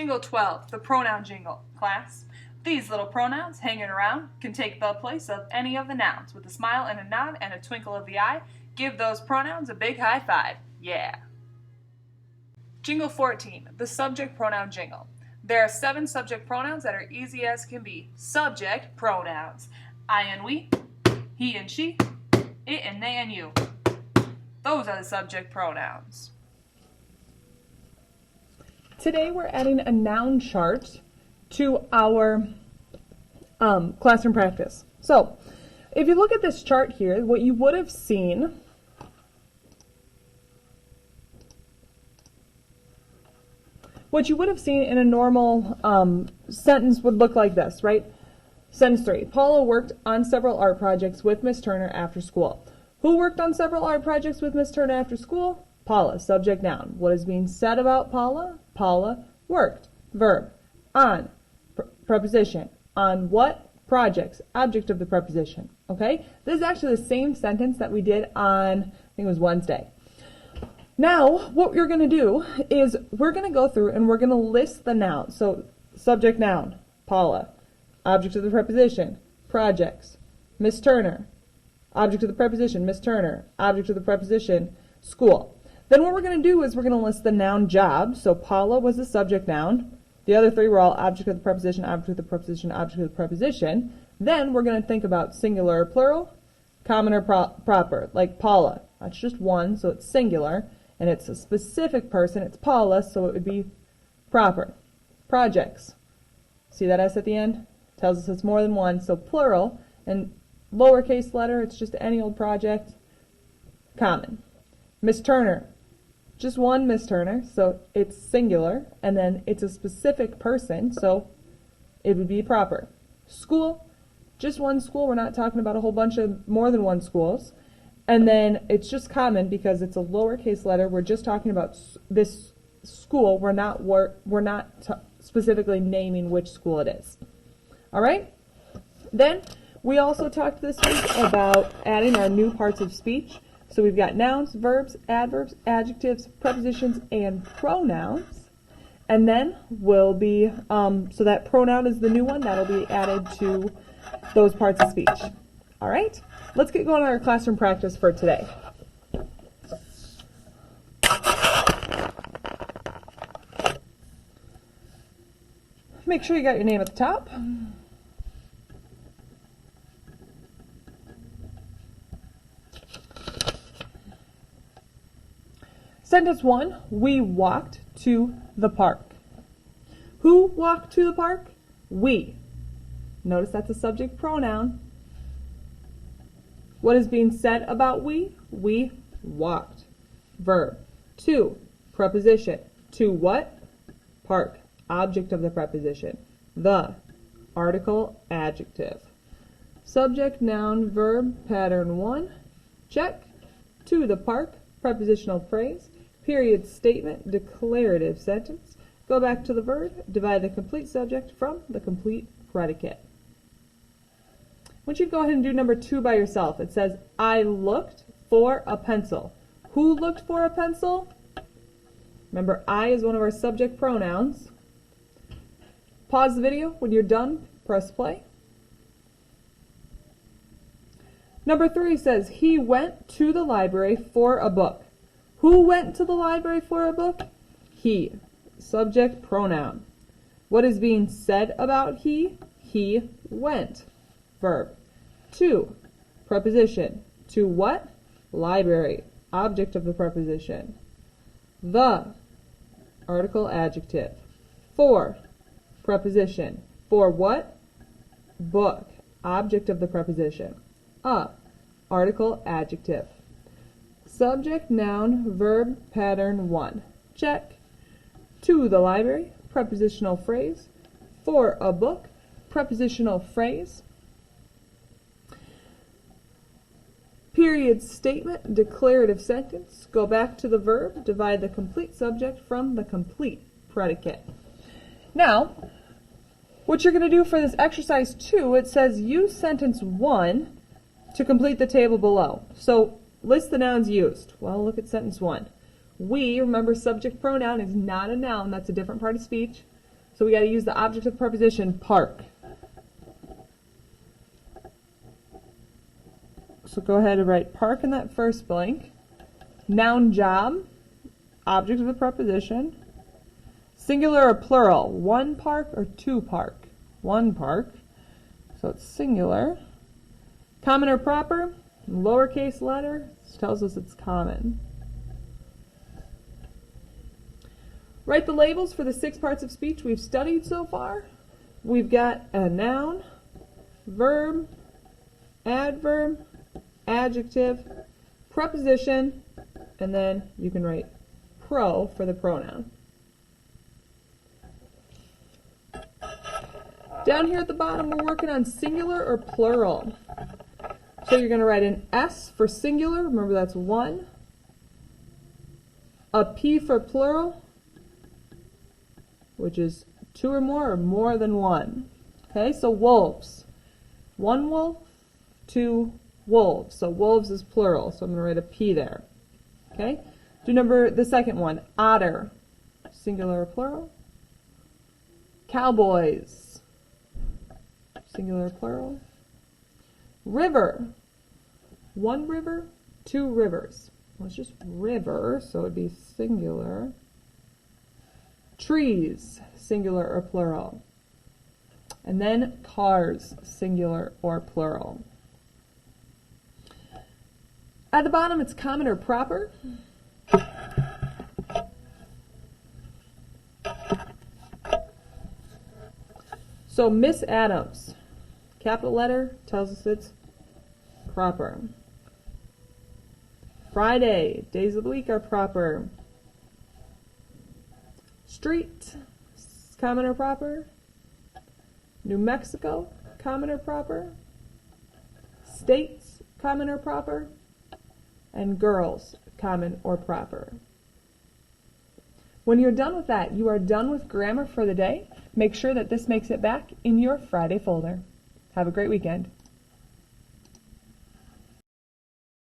Jingle 12, the pronoun jingle. Class, these little pronouns hanging around can take the place of any of the nouns. With a smile and a nod and a twinkle of the eye, give those pronouns a big high five. Yeah. Jingle 14, the subject pronoun jingle. There are 7 subject pronouns that are easy as can be. Subject pronouns. I and we, he and she, it and they and you. Those are the subject pronouns. Today we're adding a noun chart to our classroom practice. So, if you look at this chart here, what you would have seen in a normal sentence would look like this, right? Sentence 3. Paula worked on several art projects with Miss Turner after school. Who worked on several art projects with Miss Turner after school? Paula. Subject noun. What is being said about Paula? Paula worked. Verb. On. Preposition. On what? Projects. Object of the preposition. Okay? This is actually the same sentence that we did on, I think it was Wednesday. Now, what you're going to do is we're going to go through and we're going to list the nouns. So, subject noun, Paula. Object of the preposition, projects. Miss Turner. Object of the preposition, Miss Turner. Object of the preposition, school. Then what we're going to do is we're going to list the noun job. So Paula was the subject noun. The other 3 were all object of the preposition, object of the preposition, object of the preposition. Then we're going to think about singular or plural, common or proper. Like Paula. That's just one, so it's singular. And it's a specific person. It's Paula, so it would be proper. Projects. See that S at the end? Tells us it's more than one, so plural. And lowercase letter, it's just any old project. Common. Miss Turner. Just one Miss Turner, so it's singular, and then it's a specific person, so it would be proper. School, just one school. We're not talking about a whole bunch of more than one schools. And then it's just common because it's a lowercase letter. We're just talking about this school. We're not specifically naming which school it is. All right? Then we also talked this week about adding our new parts of speech. So we've got nouns, verbs, adverbs, adjectives, prepositions, and pronouns. And then we'll be, so that pronoun is the new one. That'll be added to those parts of speech. All right? Let's get going on our classroom practice for today. Make sure you got your name at the top. Sentence 1, we walked to the park. Who walked to the park? We. Notice that's a subject pronoun. What is being said about we? We walked. Verb. 2, preposition. To what? Park. Object of the preposition. The. Article, adjective. Subject, noun, verb, pattern 1. Check. To the park, prepositional phrase. Period statement, declarative sentence. Go back to the verb, divide the complete subject from the complete predicate. I want you to go ahead and do number 2 by yourself. It says, I looked for a pencil. Who looked for a pencil? Remember, I is one of our subject pronouns. Pause the video. When you're done, press play. Number 3 says, he went to the library for a book. Who went to the library for a book? He. Subject pronoun. What is being said about he? He went. Verb. 2, preposition. To what? Library. Object of the preposition. The. Article, adjective. 4, preposition. For what? Book. Object of the preposition. A. Article, adjective. Subject, noun, verb, pattern 1. Check. To the library, prepositional phrase. For a book, prepositional phrase. Period statement, declarative sentence. Go back to the verb, divide the complete subject from the complete predicate. Now, what you're going to do for this exercise 2, it says use sentence 1 to complete the table below. So, list the nouns used. Well, look at sentence 1. We, remember subject pronoun is not a noun, that's a different part of speech. So we got to use the object of preposition park. So go ahead and write park in that first blank. Noun job, object of the preposition. Singular or plural, one park or two park? One park. So it's singular. Common or proper, lowercase letter, tells us it's common. Write the labels for the 6 parts of speech we've studied so far. We've got a noun, verb, adverb, adjective, preposition, and then you can write pro for the pronoun. Down here at the bottom, we're working on singular or plural. So you're going to write an S for singular, remember that's one, a P for plural, which is 2 or more than one. Okay, so wolves. 1 wolf, 2 wolves. So wolves is plural, so I'm going to write a P there. Okay, do the second one, otter, singular or plural. Cowboys, singular or plural. River, 1 river, 2 rivers. Well, it's just river, so it would be singular. Trees, singular or plural. And then cars, singular or plural. At the bottom, it's common or proper. So Miss Adams, capital letter, tells us it's proper. Friday, days of the week are proper. Street, common or proper. New Mexico, common or proper. States, common or proper. And girls, common or proper. When you're done with that, you are done with grammar for the day. Make sure that this makes it back in your Friday folder. Have a great weekend.